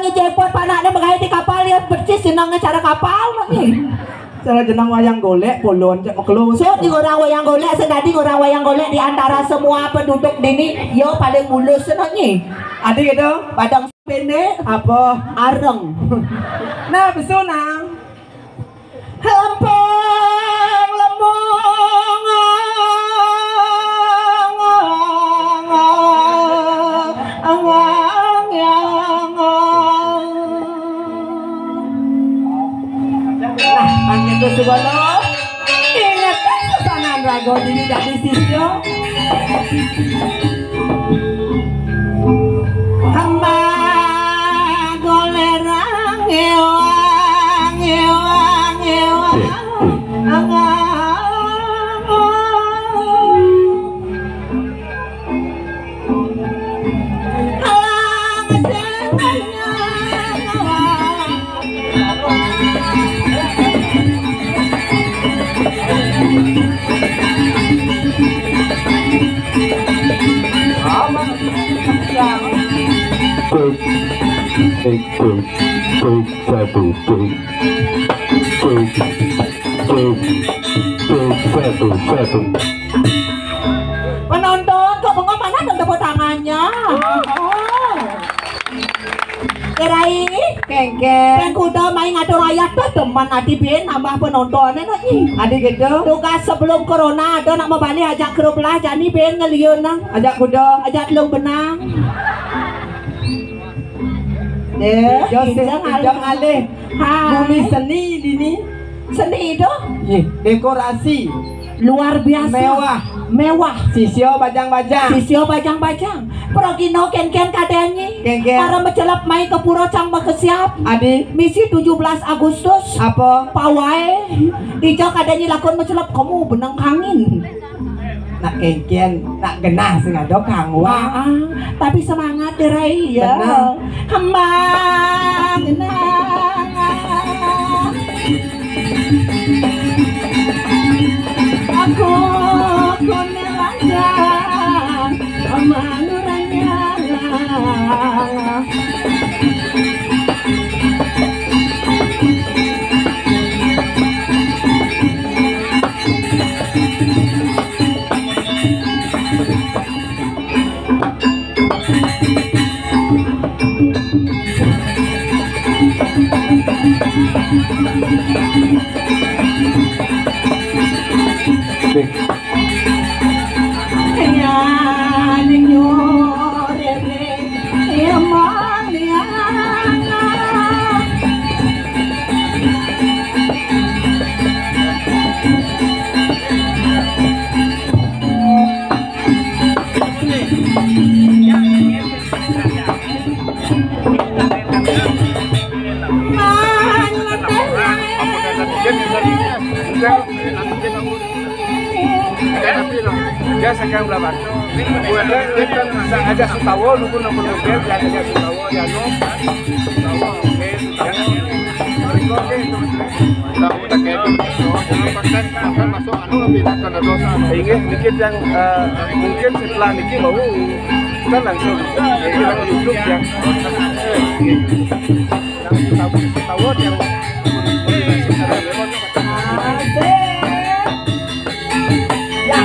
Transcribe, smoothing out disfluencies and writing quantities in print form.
ngejepot panaknya mengaiti kapal ya percis senang cara kapal nih. Cara jenang wayang golek polon cek mekelus. So di orang wayang golek sedadi orang wayang golek di antara semua penduduk dini yo paling mulus senangnya. Adik gitu. Padang pendek Apa? areng. Nah, besul nang. Lempeng lemong Angin itu sekolah. Ingat kan kesanaan rago ini dari sisyo. hamba golerang ewang ewang ewang penonton kok bengong mana dong tepuk tangannya. Kerai Kengkeng. kuda main ngatur ayat tuh teman adi bin nambah penontonnya lagi. Adik gitu. Tugas sebelum corona ada nak membalik ajak grup lah jadi bin ngeliun nang Ajak kuda. ajak lu benang. Deh, Jong alih. Bumi seni dini. seni itu Dekorasi luar biasa mewah. mewah. Sisyo bajang-bajang. Sisio bajang-bajang progino ken-ken kadenyi Ken-ken. para mencelap mai ke puro cang bekesiap Adik. misi 17 Agustus Apa? pawai dijauh kadenyi lakon mencelap kamu benang kangin. Nak kengkeng. Nak genah sengado kangwa. Wah, tapi semangat derai ya. Benar. Hamba genang. Aku kunelajan amanuranya. Dia sekarang berapa? Buatnya kita ada sutawo, nunggu nomor mobil, ada sutawo, ya no. Sutawo, oke, sutawo. Oke, tahu tak kayak itu. Jangan kan masuk anu lebih karena dosa. Ingin dikit yang mungkin setelah niki mau kita langsung yang YouTube yang sutawo yang Ya.